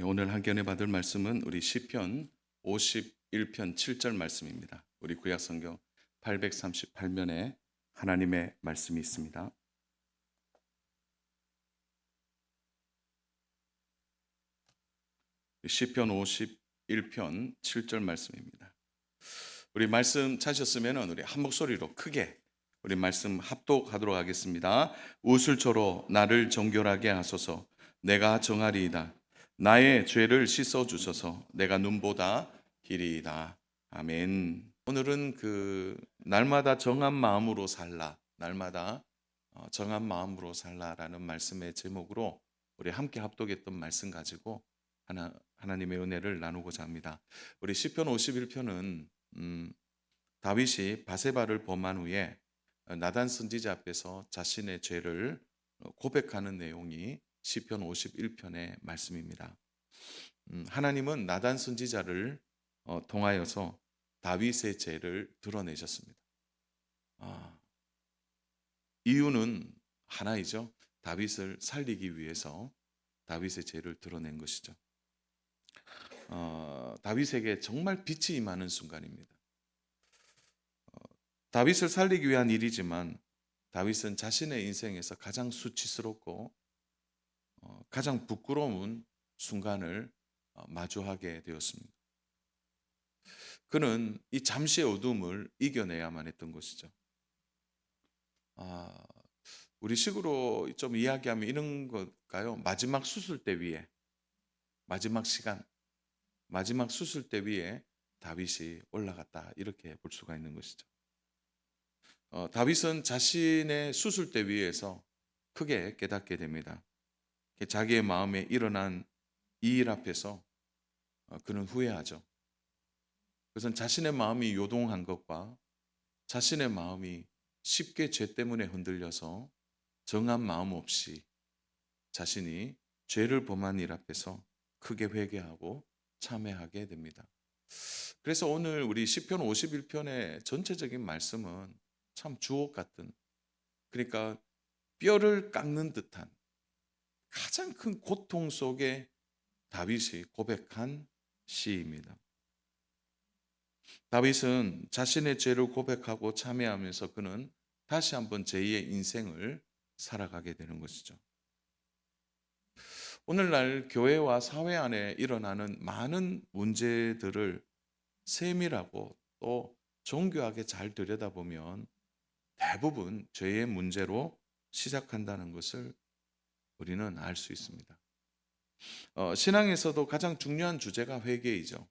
오늘 한견에 받을 말씀은 우리 시편 51편 7절 말씀입니다. 우리 구약 성경 838면에 하나님의 말씀이 있습니다. 시편 51편 7절 말씀입니다. 우리 말씀 찾으셨으면 우리 한 목소리로 크게 우리 말씀 합독하도록 하겠습니다. 우슬초로 나를 정결하게 하소서. 내가 정하리이다. 나의 죄를 씻어 주소서. 내가 눈보다 길이이다. 아멘. 오늘은 날마다 정한 마음으로 살라. 날마다 정한 마음으로 살라라는 말씀의 제목으로 우리 함께 합독했던 말씀 가지고 하나님의 은혜를 나누고자 합니다. 우리 시편 51편은 다윗이 바세바를 범한 후에 나단 선지자 앞에서 자신의 죄를 고백하는 내용이 시편 51편의 말씀입니다. 하나님은 나단 선지자를 통하여서 다윗의 죄를 드러내셨습니다. 이유는 하나이죠. 다윗을 살리기 위해서 다윗의 죄를 드러낸 것이죠. 다윗에게 정말 빛이 임하는 순간입니다. 다윗을 살리기 위한 일이지만 다윗은 자신의 인생에서 가장 수치스럽고 가장 부끄러운 순간을 마주하게 되었습니다. 그는 이 잠시의 어둠을 이겨내야만 했던 것이죠. 우리 식으로 좀 이야기하면 이런 걸까요? 마지막 수술대 위에, 마지막 시간, 마지막 수술대 위에 다윗이 올라갔다, 이렇게 볼 수가 있는 것이죠. 다윗은 자신의 수술대 위에서 크게 깨닫게 됩니다. 자기의 마음에 일어난 이 일 앞에서 그는 후회하죠. 그것은 자신의 마음이 요동한 것과 자신의 마음이 쉽게 죄 때문에 흔들려서 정한 마음 없이 자신이 죄를 범한 일 앞에서 크게 회개하고 참회하게 됩니다. 그래서 오늘 우리 시편 51편의 전체적인 말씀은 참 주옥 같은, 그러니까 뼈를 깎는 듯한 가장 큰 고통 속에 다윗이 고백한 시입니다. 다윗은 자신의 죄를 고백하고 참회하면서 그는 다시 한번 제2의 인생을 살아가게 되는 것이죠. 오늘날 교회와 사회 안에 일어나는 많은 문제들을 세밀하고 또 정교하게 잘 들여다보면 대부분 죄의 문제로 시작한다는 것을 우리는 알 수 있습니다. 신앙에서도 가장 중요한 주제가 회개이죠.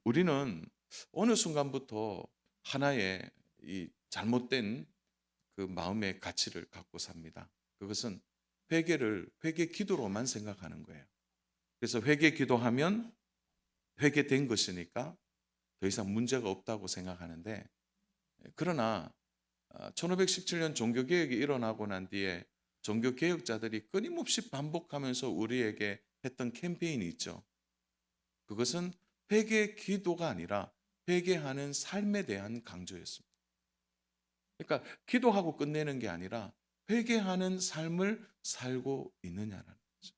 우리는 어느 순간부터 하나의 이 잘못된 그 마음의 가치를 갖고 삽니다. 그것은 회개 기도로만 생각하는 거예요. 그래서 회개 기도하면 회개된 것이니까 더 이상 문제가 없다고 생각하는데, 그러나 1517년 종교개혁이 일어나고 난 뒤에 종교개혁자들이 끊임없이 반복하면서 우리에게 했던 캠페인이 있죠. 그것은 회개 기도가 아니라 회개하는 삶에 대한 강조였습니다. 그러니까 기도하고 끝내는 게 아니라 회개하는 삶을 살고 있느냐라는 거죠.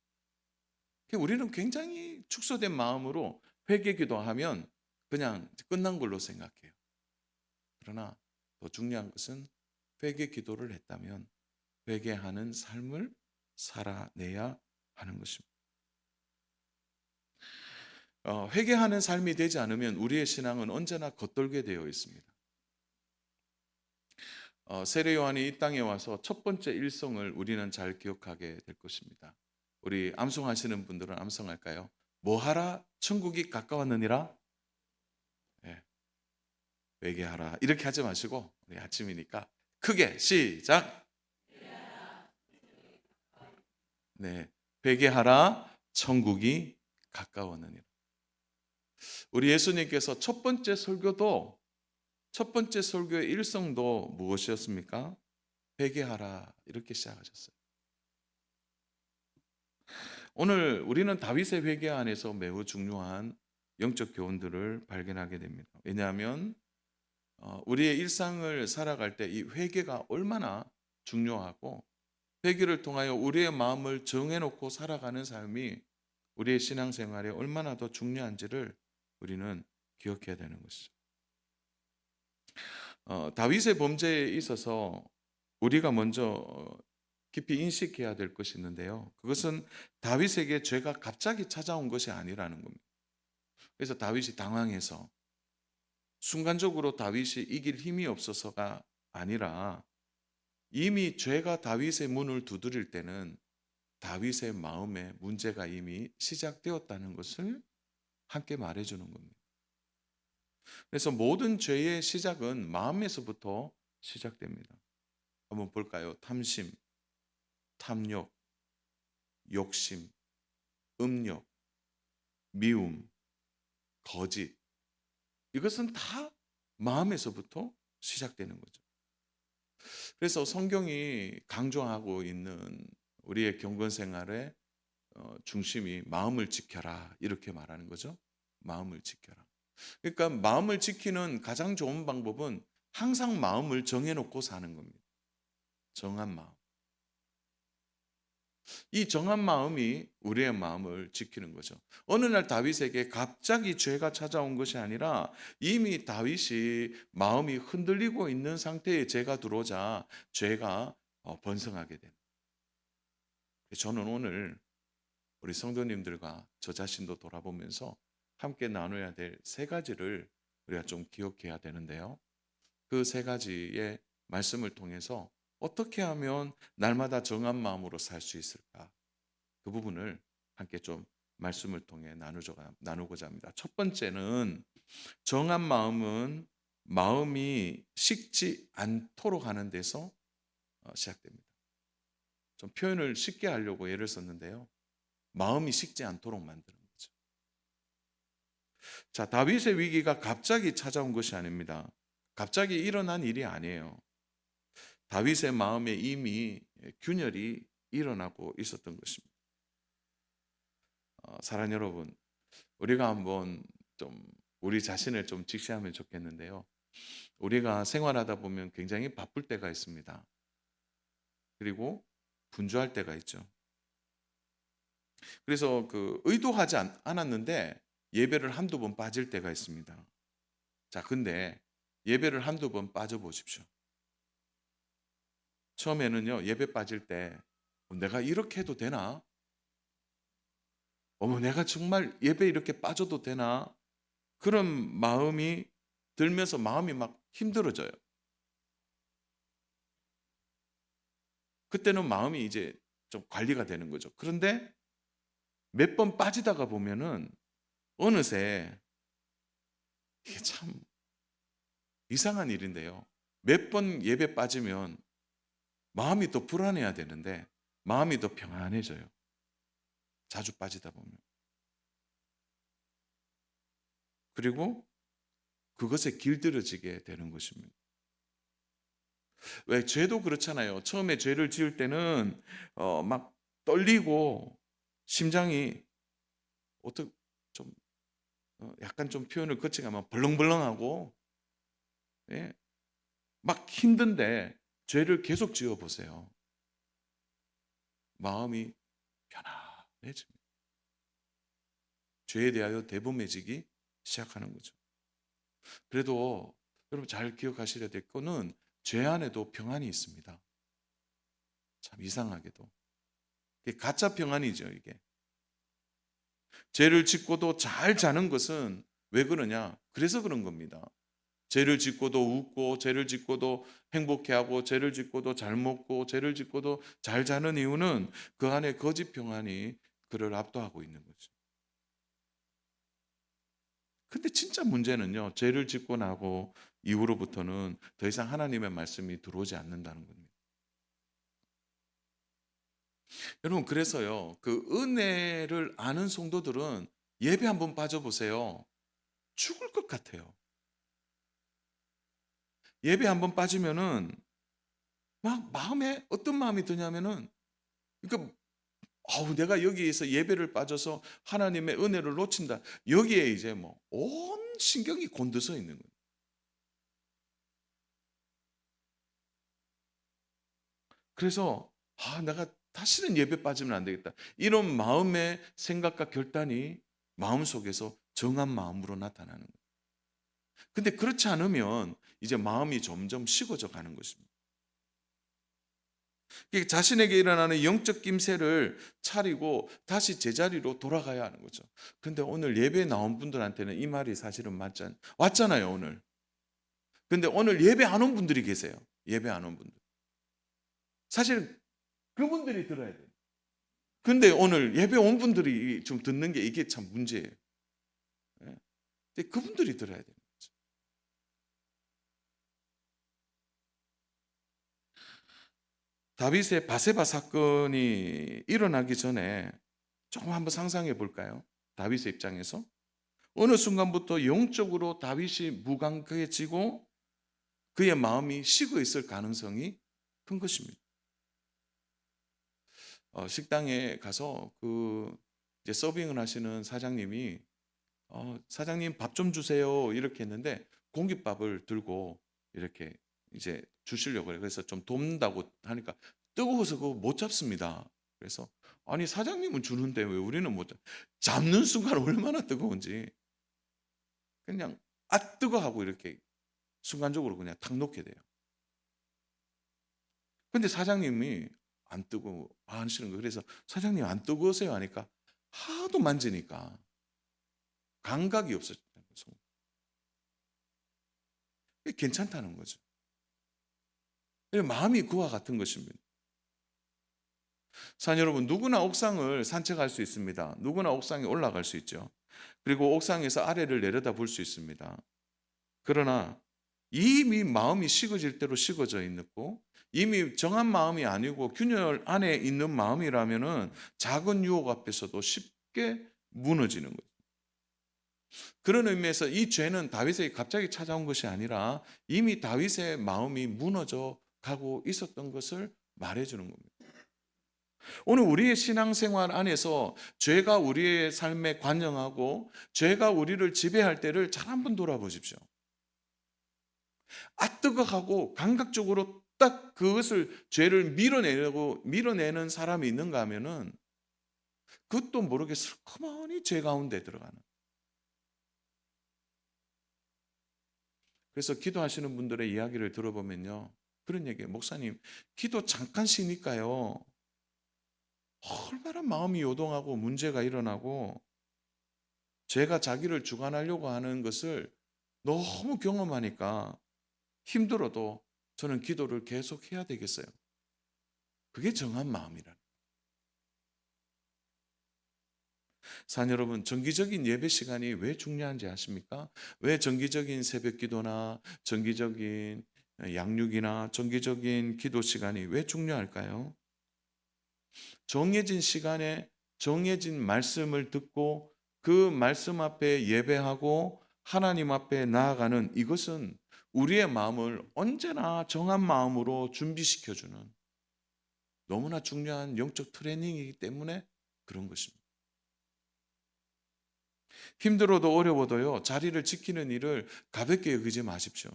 우리는 굉장히 축소된 마음으로 회개 기도하면 그냥 끝난 걸로 생각해요. 그러나 더 중요한 것은 회개 기도를 했다면 회개하는 삶을 살아내야 하는 것입니다. 회개하는 삶이 되지 않으면 우리의 신앙은 언제나 겉돌게 되어 있습니다. 세례 요한이 이 땅에 와서 첫 번째 일성을 우리는 잘 기억하게 될 것입니다. 우리 암송하시는 분들은 암송할까요? 뭐하라 천국이 가까웠느니라. 네, 회개하라 이렇게 하지 마시고 우리 아침이니까 크게 시작. 네, 회개하라 천국이 가까웠느니라. 우리 예수님께서 첫 번째 설교의 일성도 무엇이었습니까? 회개하라 이렇게 시작하셨어요. 오늘 우리는 다윗의 회개 안에서 매우 중요한 영적 교훈들을 발견하게 됩니다. 왜냐하면 우리의 일상을 살아갈 때 이 회개가 얼마나 중요하고 회개를 통하여 우리의 마음을 정해놓고 살아가는 삶이 우리의 신앙생활에 얼마나 더 중요한지를 우리는 기억해야 되는 것이죠. 다윗의 범죄에 있어서 우리가 먼저 깊이 인식해야 될 것이 있는데요. 그것은 다윗에게 죄가 갑자기 찾아온 것이 아니라는 겁니다. 그래서 다윗이 당황해서 순간적으로 다윗이 이길 힘이 없어서가 아니라 이미 죄가 다윗의 문을 두드릴 때는 다윗의 마음에 문제가 이미 시작되었다는 것을 함께 말해주는 겁니다. 그래서 모든 죄의 시작은 마음에서부터 시작됩니다. 한번 볼까요? 탐심, 탐욕, 욕심, 음욕, 미움, 거짓. 이것은 다 마음에서부터 시작되는 거죠. 그래서 성경이 강조하고 있는 우리의 경건 생활의 중심이 마음을 지켜라 이렇게 말하는 거죠. 마음을 지켜라. 그러니까 마음을 지키는 가장 좋은 방법은 항상 마음을 정해놓고 사는 겁니다. 정한 마음. 이 정한 마음이 우리의 마음을 지키는 거죠. 어느 날 다윗에게 갑자기 죄가 찾아온 것이 아니라 이미 다윗이 마음이 흔들리고 있는 상태에 죄가 들어오자 죄가 번성하게 됩니다. 저는 오늘 우리 성도님들과 저 자신도 돌아보면서 함께 나눠야 될 세 가지를 우리가 좀 기억해야 되는데요. 그 세 가지의 말씀을 통해서 어떻게 하면 날마다 정한 마음으로 살 수 있을까? 그 부분을 함께 좀 말씀을 통해 나누고자 합니다. 첫 번째는 정한 마음은 마음이 식지 않도록 하는 데서 시작됩니다. 좀 표현을 쉽게 하려고 예를 썼는데요. 마음이 식지 않도록 만드는 거죠. 자, 다윗의 위기가 갑자기 찾아온 것이 아닙니다. 갑자기 일어난 일이 아니에요. 다윗의 마음에 이미 균열이 일어나고 있었던 것입니다. 사랑하는 여러분, 우리가 한번 좀 우리 자신을 좀 직시하면 좋겠는데요. 우리가 생활하다 보면 굉장히 바쁠 때가 있습니다. 그리고 분주할 때가 있죠. 그래서 의도하지 않았는데 예배를 한두 번 빠질 때가 있습니다. 자, 근데 예배를 한두 번 빠져보십시오. 처음에는요, 예배 빠질 때 내가 이렇게 해도 되나? 내가 정말 예배 이렇게 빠져도 되나? 그런 마음이 들면서 마음이 막 힘들어져요. 그때는 마음이 이제 좀 관리가 되는 거죠. 그런데 몇 번 빠지다가 보면은 어느새 이게 참 이상한 일인데요. 몇 번 예배 빠지면 마음이 더 불안해야 되는데 마음이 더 평안해져요. 자주 빠지다 보면. 그리고 그것에 길들여지게 되는 것입니다. 왜 죄도 그렇잖아요. 처음에 죄를 지을 때는 막 떨리고 심장이 어떻게 좀 약간 좀 표현을 거치가면 벌렁벌렁하고 예? 막 힘든데 죄를 계속 지어 보세요. 마음이 편안해집니다. 죄에 대하여 대범해지기 시작하는 거죠. 그래도 여러분 잘 기억하셔야 될 거는 죄 안에도 평안이 있습니다. 참 이상하게도. 이게 가짜 평안이죠, 이게. 죄를 짓고도 잘 자는 것은 왜 그러냐? 그래서 그런 겁니다. 죄를 짓고도 웃고, 죄를 짓고도 행복해하고, 죄를 짓고도 잘 먹고, 죄를 짓고도 잘 자는 이유는 그 안에 거짓 평안이 그를 압도하고 있는 거죠. 근데 진짜 문제는요, 죄를 짓고 나고 이후로부터는 더 이상 하나님의 말씀이 들어오지 않는다는 겁니다. 여러분, 그래서요, 그 은혜를 아는 성도들은 예배 한번 빠져보세요. 죽을 것 같아요. 예배 한번 빠지면은 막 마음에 어떤 마음이 드냐면은, 그러니까 내가 여기에서 예배를 빠져서 하나님의 은혜를 놓친다. 여기에 이제 뭐 온 신경이 곤두서 있는 거예요. 그래서 내가 다시는 예배 빠지면 안 되겠다. 이런 마음의 생각과 결단이 마음속에서 정한 마음으로 나타나는 거예요. 근데 그렇지 않으면 이제 마음이 점점 식어져 가는 것입니다. 자신에게 일어나는 영적 김새를 차리고 다시 제자리로 돌아가야 하는 거죠. 근데 오늘 예배에 나온 분들한테는 이 말이 사실은 왔잖아요, 오늘. 근데 오늘 예배 안 온 분들이 계세요. 예배 안 온 분들. 사실 그분들이 들어야 돼요. 근데 오늘 예배 온 분들이 좀 듣는 게 이게 참 문제예요. 예. 근데 그분들이 들어야 돼요. 다윗의 바세바 사건이 일어나기 전에 조금 한번 상상해 볼까요? 다윗의 입장에서 어느 순간부터 영적으로 다윗이 무감각해지고 그의 마음이 식어 있을 가능성이 큰 것입니다. 식당에 가서 이제 서빙을 하시는 사장님이 사장님 밥 좀 주세요 이렇게 했는데 공깃밥을 들고 이렇게 이제 주시려고 해요. 그래서 좀 돕는다고 하니까 뜨거워서 그거 못 잡습니다. 그래서 아니 사장님은 주는데 왜 우리는 못 잡는 순간 얼마나 뜨거운지 그냥 뜨거 하고 이렇게 순간적으로 그냥 탁 놓게 돼요. 근데 사장님이 안 뜨거워 하시는 거예요. 그래서 사장님 안 뜨거우세요 하니까 하도 만지니까 감각이 없어졌다는 거죠. 괜찮다는 거죠. 마음이 그와 같은 것입니다. 산 여러분, 누구나 옥상을 산책할 수 있습니다. 누구나 옥상에 올라갈 수 있죠. 그리고 옥상에서 아래를 내려다 볼 수 있습니다. 그러나 이미 마음이 식어질 대로 식어져 있고 이미 정한 마음이 아니고 균열 안에 있는 마음이라면은 작은 유혹 앞에서도 쉽게 무너지는 거예요. 그런 의미에서 이 죄는 다윗에게 갑자기 찾아온 것이 아니라 이미 다윗의 마음이 무너져 가고 있었던 것을 말해주는 겁니다. 오늘 우리의 신앙생활 안에서 죄가 우리의 삶에 관영하고 죄가 우리를 지배할 때를 잘 한번 돌아보십시오. 뜨거하고 감각적으로 딱 그것을 죄를 밀어내는 사람이 있는가 하면은 그것도 모르게 슬그머니 죄 가운데 들어가는. 그래서 기도하시는 분들의 이야기를 들어보면요. 그런 얘기예요. 목사님, 기도 잠깐 쉬니까요. 얼마나 마음이 요동하고 문제가 일어나고 죄가 자기를 주관하려고 하는 것을 너무 경험하니까 힘들어도 저는 기도를 계속 해야 되겠어요. 그게 정한 마음이라는. 산 여러분, 정기적인 예배 시간이 왜 중요한지 아십니까? 왜 정기적인 새벽 기도나 정기적인 양육이나 정기적인 기도 시간이 왜 중요할까요? 정해진 시간에 정해진 말씀을 듣고 그 말씀 앞에 예배하고 하나님 앞에 나아가는 이것은 우리의 마음을 언제나 정한 마음으로 준비시켜주는 너무나 중요한 영적 트레이닝이기 때문에 그런 것입니다. 힘들어도 어려워도요, 자리를 지키는 일을 가볍게 여기지 마십시오.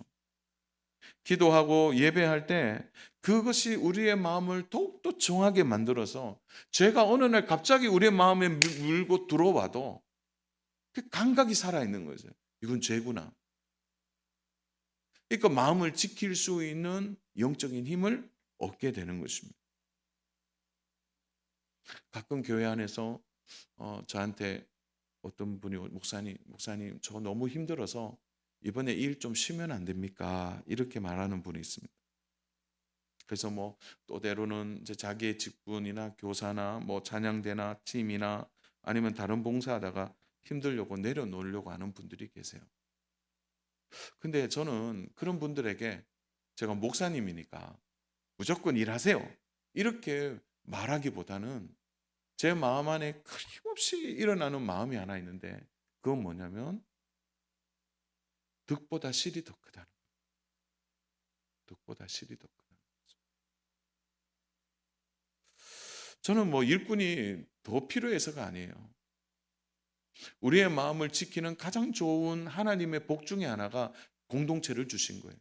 기도하고 예배할 때 그것이 우리의 마음을 더욱더 정하게 만들어서 죄가 어느 날 갑자기 우리의 마음에 물고 들어와도 그 감각이 살아있는 거죠. 이건 죄구나. 그러니까 마음을 지킬 수 있는 영적인 힘을 얻게 되는 것입니다. 가끔 교회 안에서 저한테 어떤 분이 목사님 저 너무 힘들어서 이번에 일 좀 쉬면 안 됩니까? 이렇게 말하는 분이 있습니다. 그래서 또 때로는 이제 자기의 직분이나 교사나 찬양대나 팀이나 아니면 다른 봉사하다가 힘들려고 내려놓으려고 하는 분들이 계세요. 근데 저는 그런 분들에게 제가 목사님이니까 무조건 일하세요. 이렇게 말하기보다는 제 마음 안에 끊임없이 일어나는 마음이 하나 있는데 그건 뭐냐면 득보다 실이 더 크다는 거예요. 득보다 실이 더 크다는 거죠. 저는 일꾼이 더 필요해서가 아니에요. 우리의 마음을 지키는 가장 좋은 하나님의 복 중에 하나가 공동체를 주신 거예요.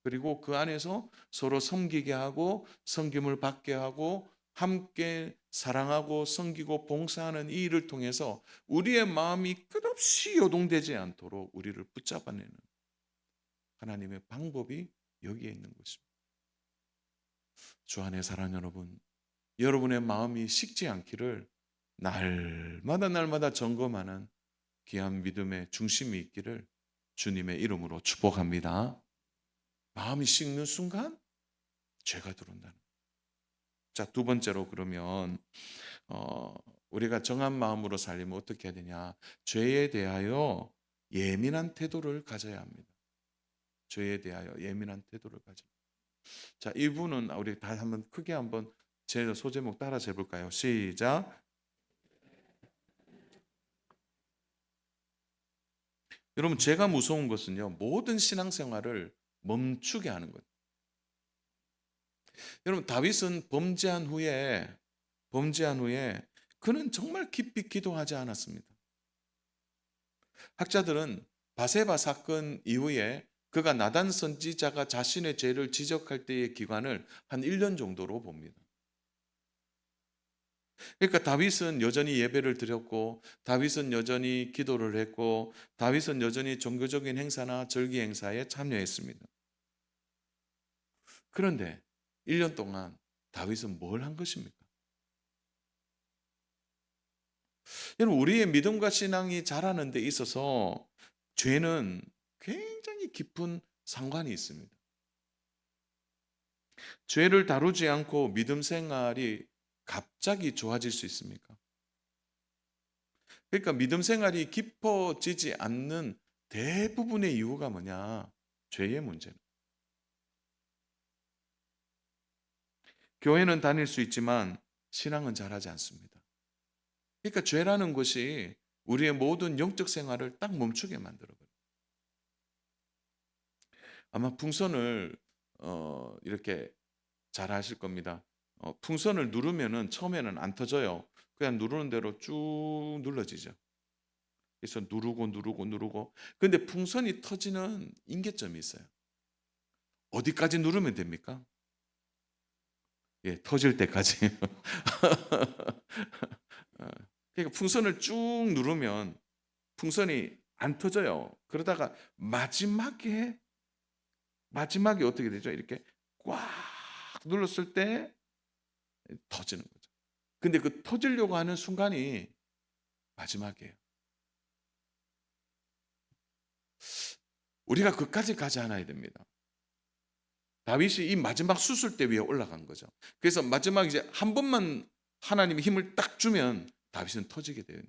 그리고 그 안에서 서로 섬기게 하고 섬김을 받게 하고 함께 사랑하고 섬기고 봉사하는 이 일을 통해서 우리의 마음이 끝없이 요동되지 않도록 우리를 붙잡아내는 하나님의 방법이 여기에 있는 것입니다. 주 안의 사랑 여러분, 여러분의 마음이 식지 않기를 날마다 점검하는 귀한 믿음의 중심이 있기를 주님의 이름으로 축복합니다. 마음이 식는 순간 죄가 들어온다는 거예요. 자, 두 번째로 그러면 우리가 정한 마음으로 살려면 어떻게 해야 되냐? 죄에 대하여 예민한 태도를 가져야 합니다. 죄에 대하여 예민한 태도를 가져야 합니다. 자, 이 부분은 우리 다 한번 크게 한번 제 소제목 따라 해볼까요? 시작. 여러분, 죄가 무서운 것은요, 모든 신앙생활을 멈추게 하는 거예요. 여러분, 다윗은 범죄한 후에 그는 정말 깊이 기도하지 않았습니다. 학자들은 바세바 사건 이후에 그가 나단 선지자가 자신의 죄를 지적할 때의 기간을 한 1년 정도로 봅니다. 그러니까 다윗은 여전히 예배를 드렸고, 다윗은 여전히 기도를 했고, 다윗은 여전히 종교적인 행사나 절기 행사에 참여했습니다. 그런데 1년 동안 다윗은 뭘 한 것입니까? 여러분, 우리의 믿음과 신앙이 자라는 데 있어서 죄는 굉장히 깊은 상관이 있습니다. 죄를 다루지 않고 믿음 생활이 갑자기 좋아질 수 있습니까? 그러니까 믿음 생활이 깊어지지 않는 대부분의 이유가 뭐냐? 죄의 문제입니다. 교회는 다닐 수 있지만 신앙은 잘하지 않습니다. 그러니까 죄라는 것이 우리의 모든 영적 생활을 딱 멈추게 만들어버려요. 아마 풍선을 이렇게 잘 아실 겁니다. 풍선을 누르면은 처음에는 안 터져요. 그냥 누르는 대로 쭉 눌러지죠. 그래서 누르고. 근데 풍선이 터지는 임계점이 있어요. 어디까지 누르면 됩니까? 예, 터질 때까지. 그러니까 풍선을 쭉 누르면 풍선이 안 터져요. 그러다가 마지막에 어떻게 되죠? 이렇게 꽉 눌렀을 때 터지는 거죠. 근데 그 터지려고 하는 순간이 마지막이에요. 우리가 그까지 가지 않아야 됩니다. 다윗이 이 마지막 수술대 위에 올라간 거죠. 그래서 마지막 이제 한 번만 하나님이 힘을 딱 주면 다윗은 터지게 돼요.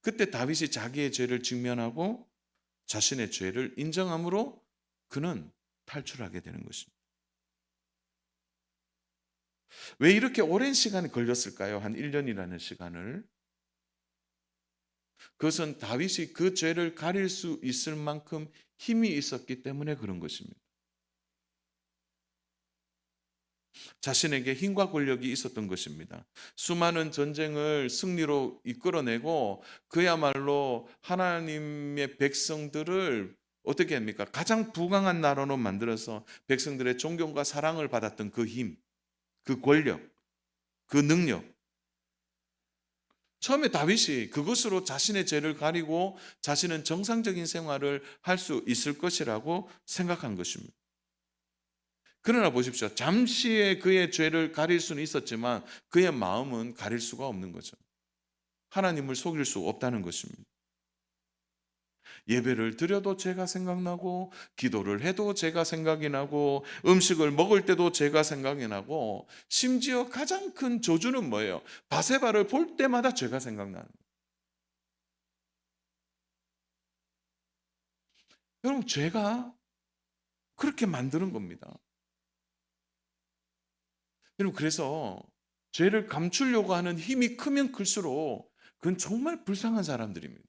그때 다윗이 자기의 죄를 직면하고 자신의 죄를 인정함으로 그는 탈출하게 되는 것입니다. 왜 이렇게 오랜 시간이 걸렸을까요? 한 1년이라는 시간을. 그것은 다윗이 그 죄를 가릴 수 있을 만큼 힘이 있었기 때문에 그런 것입니다. 자신에게 힘과 권력이 있었던 것입니다. 수많은 전쟁을 승리로 이끌어내고 그야말로 하나님의 백성들을 어떻게 합니까? 가장 부강한 나라로 만들어서 백성들의 존경과 사랑을 받았던 그 힘, 그 권력, 그 능력. 처음에 다윗이 그것으로 자신의 죄를 가리고 자신은 정상적인 생활을 할 수 있을 것이라고 생각한 것입니다. 그러나 보십시오. 잠시의 그의 죄를 가릴 수는 있었지만 그의 마음은 가릴 수가 없는 거죠. 하나님을 속일 수 없다는 것입니다. 예배를 드려도 죄가 생각나고, 기도를 해도 죄가 생각이 나고, 음식을 먹을 때도 죄가 생각이 나고, 심지어 가장 큰 저주는 뭐예요? 바세바를 볼 때마다 죄가 생각나는 거예요. 여러분, 죄가 그렇게 만드는 겁니다. 여러분, 그래서 죄를 감추려고 하는 힘이 크면 클수록 그건 정말 불쌍한 사람들입니다.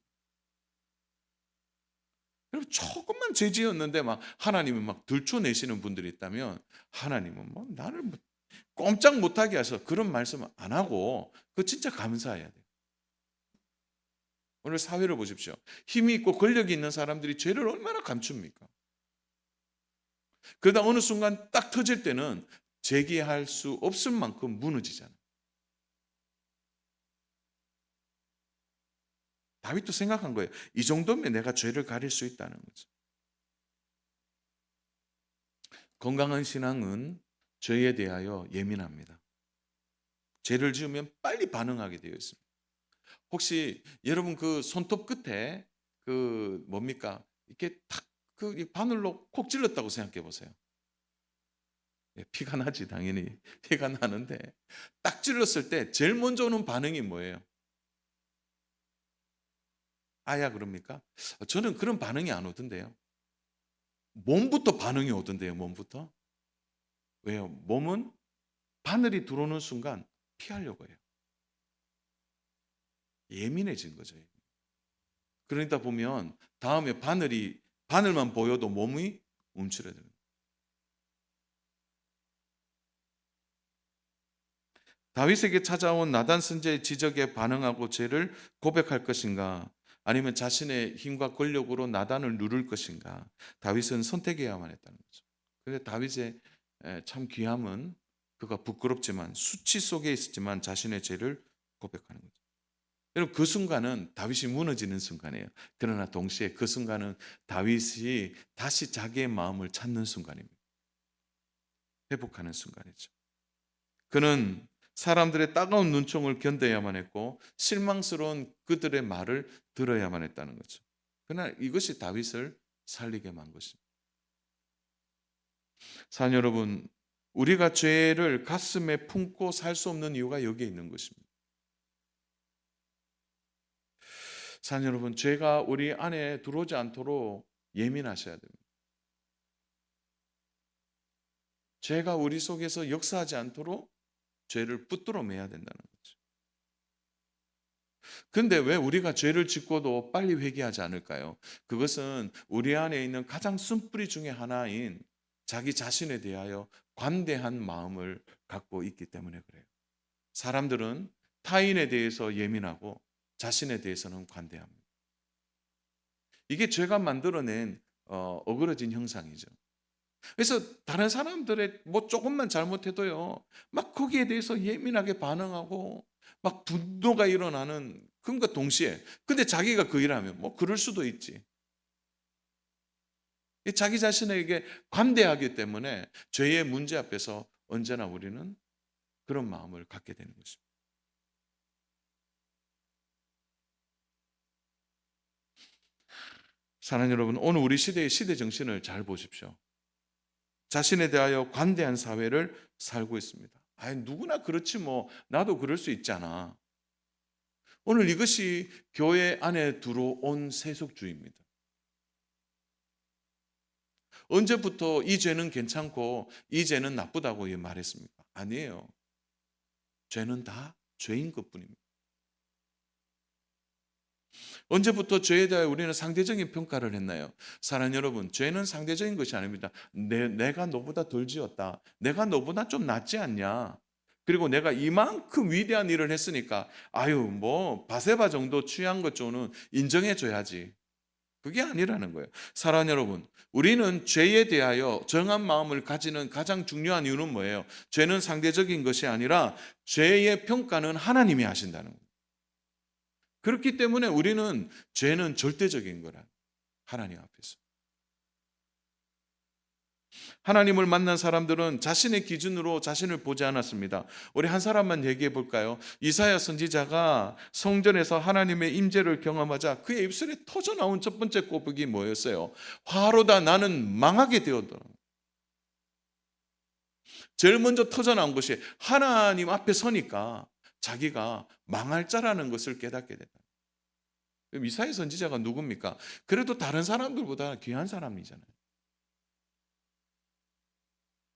여러분, 조금만 죄 지었는데 막 하나님은 막 들춰내시는 분들이 있다면 하나님은 뭐 나를 뭐 꼼짝 못하게 해서 그런 말씀 안 하고 그거 진짜 감사해야 돼요. 오늘 사회를 보십시오. 힘이 있고 권력이 있는 사람들이 죄를 얼마나 감춥니까? 그러다 어느 순간 딱 터질 때는 재기할 수 없을 만큼 무너지잖아요. 다윗도 생각한 거예요. 이 정도면 내가 죄를 가릴 수 있다는 거죠. 건강한 신앙은 죄에 대하여 예민합니다. 죄를 지으면 빨리 반응하게 되어 있습니다. 혹시 여러분 그 손톱 끝에 그 뭡니까? 이렇게 탁그 바늘로 콕 찔렀다고 생각해 보세요. 예, 피가 나지 당연히 피가 나는데 딱 찔렀을 때 제일 먼저 오는 반응이 뭐예요? 아야 그럽니까? 저는 그런 반응이 안 오던데요. 몸부터 반응이 오던데요. 몸부터. 왜요? 몸은 바늘이 들어오는 순간 피하려고 해요. 예민해진 거죠. 그러다 보면 다음에 바늘만 보여도 몸이 움츠러듭니다. 다윗에게 찾아온 나단 선지자의 지적에 반응하고 죄를 고백할 것인가? 아니면 자신의 힘과 권력으로 나단을 누를 것인가? 다윗은 선택해야만 했다는 거죠. 그런데 다윗의 참 귀함은 그가 부끄럽지만 수치 속에 있었지만 자신의 죄를 고백하는 거죠. 여러분 그 순간은 다윗이 무너지는 순간이에요. 그러나 동시에 그 순간은 다윗이 다시 자기의 마음을 찾는 순간입니다. 회복하는 순간이죠. 그는 사람들의 따가운 눈총을 견뎌야만 했고 실망스러운 그들의 말을 들어야만 했다는 거죠. 그러나 이것이 다윗을 살리게 만 것입니다. 사랑 여러분, 우리가 죄를 가슴에 품고 살 수 없는 이유가 여기에 있는 것입니다. 사랑 여러분, 죄가 우리 안에 들어오지 않도록 예민하셔야 됩니다. 죄가 우리 속에서 역사하지 않도록 죄를 붙들어 매야 된다는 거죠. 근데 왜 우리가 죄를 짓고도 빨리 회개하지 않을까요? 그것은 우리 안에 있는 가장 쓴뿌리 중에 하나인 자기 자신에 대하여 관대한 마음을 갖고 있기 때문에 그래요. 사람들은 타인에 대해서 예민하고 자신에 대해서는 관대합니다. 이게 죄가 만들어낸 어그러진 형상이죠. 그래서 다른 사람들의 뭐 조금만 잘못해도요, 막 거기에 대해서 예민하게 반응하고 막 분노가 일어나는 그것과 동시에 근데 자기가 그 일하면 뭐 그럴 수도 있지. 자기 자신에게 관대하기 때문에 죄의 문제 앞에서 언제나 우리는 그런 마음을 갖게 되는 것입니다. 사랑하는 여러분, 오늘 우리 시대의 시대 정신을 잘 보십시오. 자신에 대하여 관대한 사회를 살고 있습니다. 아니, 누구나 그렇지 뭐 나도 그럴 수 있잖아. 오늘 이것이 교회 안에 들어온 세속주의입니다. 언제부터 이 죄는 괜찮고 이 죄는 나쁘다고 말했습니까? 아니에요. 죄는 다 죄인 것뿐입니다. 언제부터 죄에 대해 우리는 상대적인 평가를 했나요? 사랑하는 여러분, 죄는 상대적인 것이 아닙니다. 내가 너보다 덜 지었다. 내가 너보다 좀 낫지 않냐? 그리고 내가 이만큼 위대한 일을 했으니까 아유 뭐 바세바 정도 취한 것 정도는 인정해 줘야지. 그게 아니라는 거예요. 사랑하는 여러분, 우리는 죄에 대하여 정한 마음을 가지는 가장 중요한 이유는 뭐예요? 죄는 상대적인 것이 아니라 죄의 평가는 하나님이 하신다는 거예요. 그렇기 때문에 우리는 죄는 절대적인 거라. 하나님 앞에서. 하나님을 만난 사람들은 자신의 기준으로 자신을 보지 않았습니다. 우리 한 사람만 얘기해 볼까요? 이사야 선지자가 성전에서 하나님의 임재를 경험하자 그의 입술에 터져 나온 첫 번째 고백이 뭐였어요? 화로다 나는 망하게 되었더라. 제일 먼저 터져 나온 것이 하나님 앞에 서니까 자기가 망할 자라는 것을 깨닫게 됐다. 이사야 선지자가 누굽니까? 그래도 다른 사람들보다 귀한 사람이잖아요.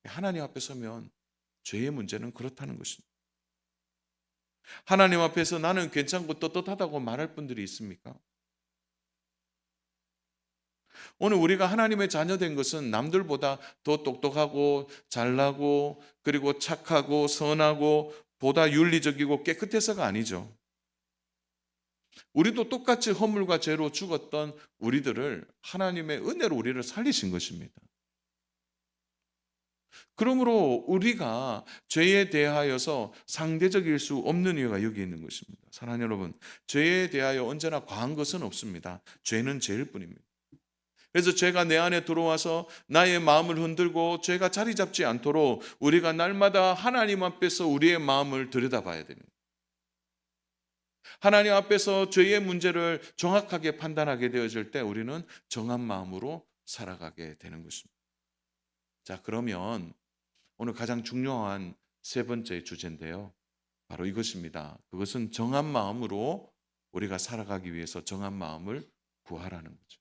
하나님 앞에 서면 죄의 문제는 그렇다는 것입니다. 하나님 앞에서 나는 괜찮고 떳떳하다고 말할 분들이 있습니까? 오늘 우리가 하나님의 자녀된 것은 남들보다 더 똑똑하고 잘나고 그리고 착하고 선하고 보다 윤리적이고 깨끗해서가 아니죠. 우리도 똑같이 허물과 죄로 죽었던 우리들을 하나님의 은혜로 우리를 살리신 것입니다. 그러므로 우리가 죄에 대하여서 상대적일 수 없는 이유가 여기 있는 것입니다. 사랑하는 여러분, 죄에 대하여 언제나 과한 것은 없습니다. 죄는 죄일 뿐입니다. 그래서 죄가 내 안에 들어와서 나의 마음을 흔들고 죄가 자리 잡지 않도록 우리가 날마다 하나님 앞에서 우리의 마음을 들여다봐야 됩니다. 하나님 앞에서 죄의 문제를 정확하게 판단하게 되어질 때 우리는 정한 마음으로 살아가게 되는 것입니다. 자, 그러면 오늘 가장 중요한 세 번째 주제인데요. 바로 이것입니다. 그것은 정한 마음으로 우리가 살아가기 위해서 정한 마음을 구하라는 거죠.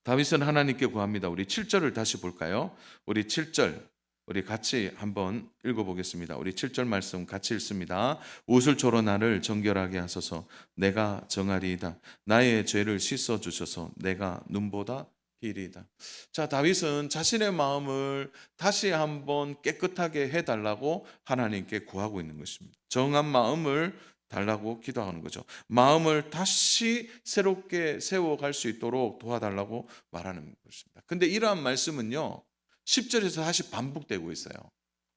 다윗은 하나님께 구합니다. 우리 7절을 다시 볼까요? 우리 7절 우리 같이 한번 읽어보겠습니다. 우리 7절 말씀 같이 읽습니다. 우슬초로 나를 정결하게 하소서. 내가 정하리이다. 나의 죄를 씻어주셔서. 내가 눈보다 희리이다. 자, 다윗은 자신의 마음을 다시 한번 깨끗하게 해달라고 하나님께 구하고 있는 것입니다. 정한 마음을 달라고 기도하는 거죠. 마음을 다시 새롭게 세워갈 수 있도록 도와달라고 말하는 것입니다. 근데 이러한 말씀은요, 10절에서 다시 반복되고 있어요.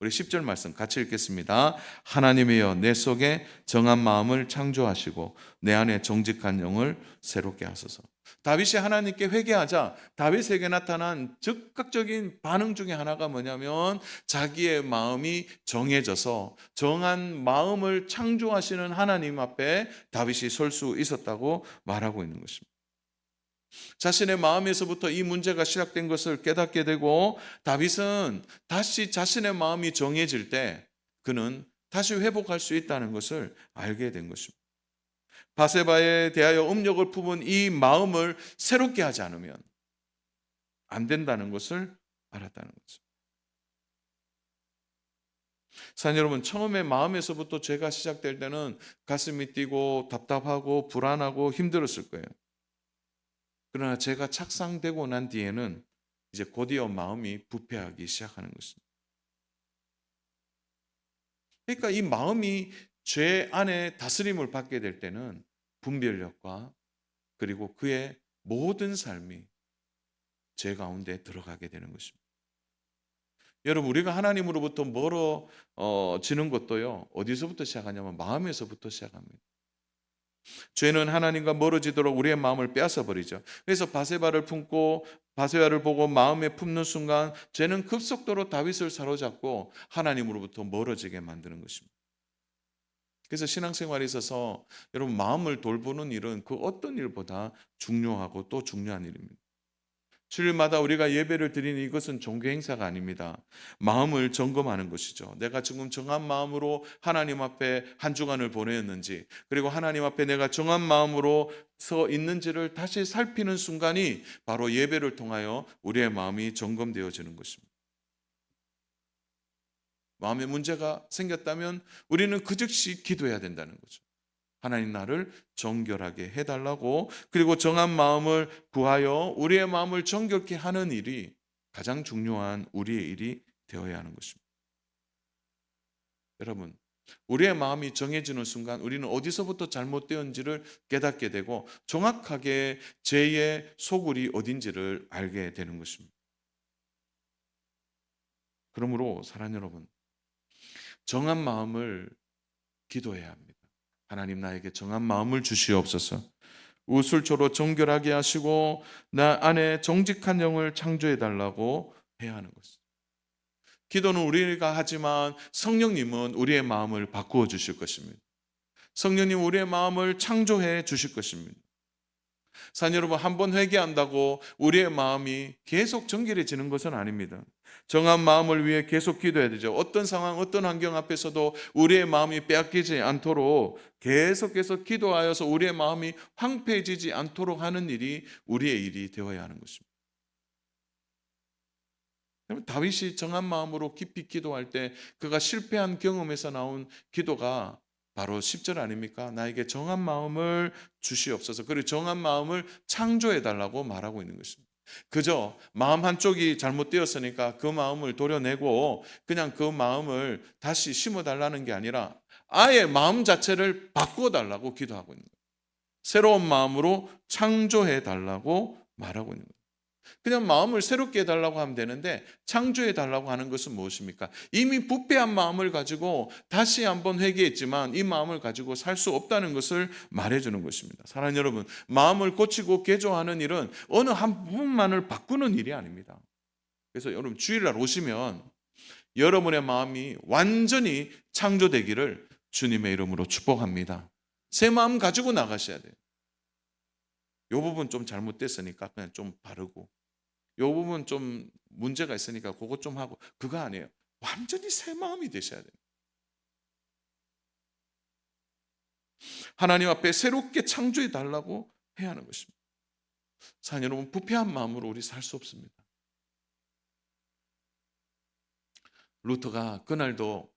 우리 10절 말씀 같이 읽겠습니다. 하나님이여 내 속에 정한 마음을 창조하시고 내 안에 정직한 영을 새롭게 하소서. 다윗이 하나님께 회개하자 다윗에게 나타난 즉각적인 반응 중에 하나가 뭐냐면 자기의 마음이 정해져서 정한 마음을 창조하시는 하나님 앞에 다윗이 설 수 있었다고 말하고 있는 것입니다. 자신의 마음에서부터 이 문제가 시작된 것을 깨닫게 되고 다윗은 다시 자신의 마음이 정해질 때 그는 다시 회복할 수 있다는 것을 알게 된 것입니다. 바세바에 대하여 음욕을 품은 이 마음을 새롭게 하지 않으면 안 된다는 것을 알았다는 거죠. 사랑하는 여러분, 처음에 마음에서부터 죄가 시작될 때는 가슴이 뛰고 답답하고 불안하고 힘들었을 거예요. 그러나 죄가 착상되고 난 뒤에는 이제 곧이어 마음이 부패하기 시작하는 것입니다. 그러니까 이 마음이 죄 안에 다스림을 받게 될 때는 분별력과 그리고 그의 모든 삶이 죄 가운데 들어가게 되는 것입니다. 여러분, 우리가 하나님으로부터 멀어지는 것도요, 어디서부터 시작하냐면 마음에서부터 시작합니다. 죄는 하나님과 멀어지도록 우리의 마음을 빼앗아 버리죠. 그래서 바세바를 품고 바세바를 보고 마음에 품는 순간 죄는 급속도로 다윗을 사로잡고 하나님으로부터 멀어지게 만드는 것입니다. 그래서 신앙생활에 있어서 여러분 마음을 돌보는 일은 그 어떤 일보다 중요하고 또 중요한 일입니다. 주일마다 우리가 예배를 드리는 이것은 종교 행사가 아닙니다. 마음을 점검하는 것이죠. 내가 지금 정한 마음으로 하나님 앞에 한 주간을 보내었는지, 그리고 하나님 앞에 내가 정한 마음으로 서 있는지를 다시 살피는 순간이 바로 예배를 통하여 우리의 마음이 점검되어지는 것입니다. 마음에 문제가 생겼다면 우리는 그 즉시 기도해야 된다는 거죠. 하나님 나를 정결하게 해달라고, 그리고 정한 마음을 구하여 우리의 마음을 정결케 하는 일이 가장 중요한 우리의 일이 되어야 하는 것입니다. 여러분, 우리의 마음이 정해지는 순간 우리는 어디서부터 잘못되었는지를 깨닫게 되고 정확하게 죄의 소굴이 어딘지를 알게 되는 것입니다. 그러므로 사랑하는 여러분, 정한 마음을 기도해야 합니다. 하나님 나에게 정한 마음을 주시옵소서. 우슬초로 정결하게 하시고 나 안에 정직한 영을 창조해 달라고 해야 하는 것입니다. 기도는 우리가 하지만 성령님은 우리의 마음을 바꾸어 주실 것입니다. 성령님 우리의 마음을 창조해 주실 것입니다. 사랑하는 여러분, 한번 회개한다고 우리의 마음이 계속 정결해지는 것은 아닙니다. 정한 마음을 위해 계속 기도해야 되죠. 어떤 상황, 어떤 환경 앞에서도 우리의 마음이 빼앗기지 않도록 계속해서 기도하여서 우리의 마음이 황폐해지지 않도록 하는 일이 우리의 일이 되어야 하는 것입니다. 다윗이 정한 마음으로 깊이 기도할 때 그가 실패한 경험에서 나온 기도가 바로 10절 아닙니까? 나에게 정한 마음을 주시옵소서. 그리고 정한 마음을 창조해 달라고 말하고 있는 것입니다. 그저 마음 한쪽이 잘못되었으니까 그 마음을 도려내고 그냥 그 마음을 다시 심어달라는 게 아니라 아예 마음 자체를 바꾸어 달라고 기도하고 있는 거예요. 새로운 마음으로 창조해 달라고 말하고 있는 거예요. 그냥 마음을 새롭게 해달라고 하면 되는데 창조해달라고 하는 것은 무엇입니까? 이미 부패한 마음을 가지고 다시 한번 회개했지만 이 마음을 가지고 살 수 없다는 것을 말해주는 것입니다. 사랑하는 여러분, 마음을 고치고 개조하는 일은 어느 한 부분만을 바꾸는 일이 아닙니다. 그래서 여러분 주일날 오시면 여러분의 마음이 완전히 창조되기를 주님의 이름으로 축복합니다. 새 마음 가지고 나가셔야 돼요. 이 부분 좀 잘못됐으니까 그냥 좀 바르고, 이 부분 좀 문제가 있으니까 그것 좀 하고, 그거 아니에요. 완전히 새 마음이 되셔야 돼요. 하나님 앞에 새롭게 창조해 달라고 해야 하는 것입니다. 사랑하는 여러분, 부패한 마음으로 우리 살 수 없습니다. 루터가 그날도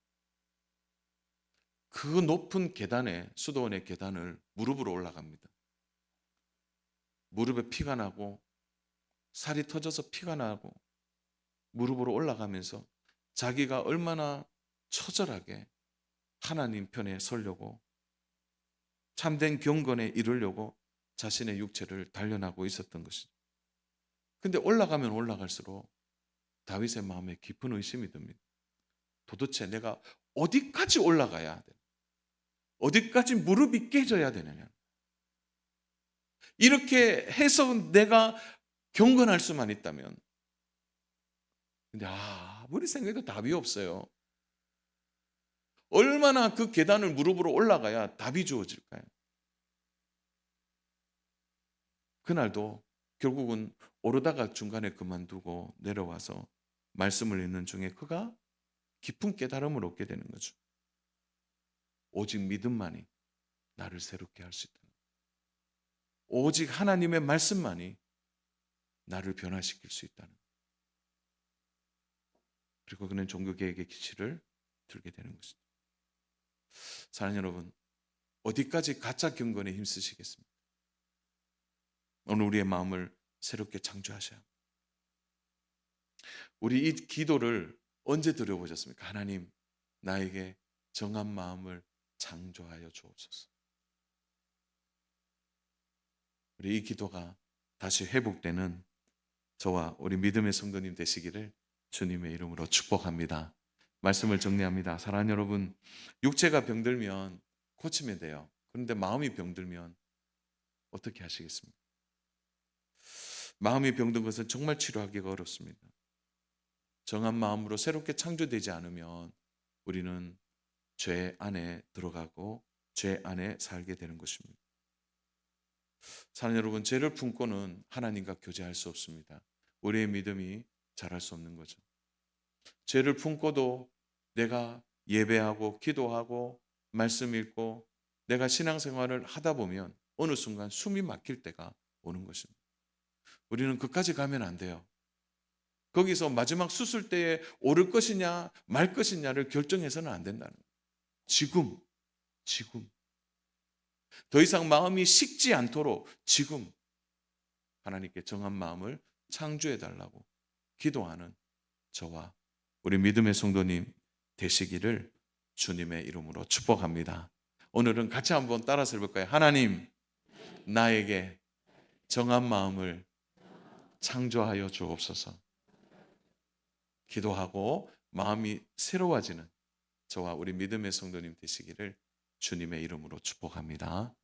그 높은 계단에, 수도원의 계단을 무릎으로 올라갑니다. 무릎에 피가 나고 살이 터져서 피가 나고 무릎으로 올라가면서 자기가 얼마나 처절하게 하나님 편에 서려고 참된 경건에 이르려고 자신의 육체를 단련하고 있었던 것이죠. 근데 올라가면 올라갈수록 다윗의 마음에 깊은 의심이 듭니다. 도대체 내가 어디까지 올라가야 돼? 어디까지 무릎이 깨져야 되느냐? 이렇게 해서 내가 경건할 수만 있다면. 근데 아무리 생각해도 답이 없어요. 얼마나 그 계단을 무릎으로 올라가야 답이 주어질까요? 그날도 결국은 오르다가 중간에 그만두고 내려와서 말씀을 읽는 중에 그가 깊은 깨달음을 얻게 되는 거죠. 오직 믿음만이 나를 새롭게 할 수 있다. 오직 하나님의 말씀만이 나를 변화시킬 수 있다는. 그리고 그는 종교개혁의 기치를 들게 되는 것입니다. 사랑하는 여러분, 어디까지 가짜 경건에 힘쓰시겠습니까? 오늘 우리의 마음을 새롭게 창조하셔야 합니다. 우리 이 기도를 언제 드려보셨습니까? 하나님, 나에게 정한 마음을 창조하여 주옵소서. 우리 이 기도가 다시 회복되는 저와 우리 믿음의 성도님 되시기를 주님의 이름으로 축복합니다. 말씀을 정리합니다. 사랑하는 여러분, 육체가 병들면 고치면 돼요. 그런데 마음이 병들면 어떻게 하시겠습니까? 마음이 병든 것은 정말 치료하기가 어렵습니다. 정한 마음으로 새롭게 창조되지 않으면 우리는 죄 안에 들어가고 죄 안에 살게 되는 것입니다. 사랑하는 여러분, 죄를 품고는 하나님과 교제할 수 없습니다. 우리의 믿음이 자랄 수 없는 거죠. 죄를 품고도 내가 예배하고 기도하고 말씀 읽고 내가 신앙생활을 하다 보면 어느 순간 숨이 막힐 때가 오는 것입니다. 우리는 그까지 가면 안 돼요. 거기서 마지막 수술 때에 오를 것이냐 말 것이냐를 결정해서는 안 된다는 거예요. 지금 더 이상 마음이 식지 않도록 지금 하나님께 정한 마음을 창조해 달라고 기도하는 저와 우리 믿음의 성도님 되시기를 주님의 이름으로 축복합니다. 오늘은 같이 한번 따라서 해볼까요? 하나님, 나에게 정한 마음을 창조하여 주옵소서. 기도하고 마음이 새로워지는 저와 우리 믿음의 성도님 되시기를 주님의 이름으로 축복합니다.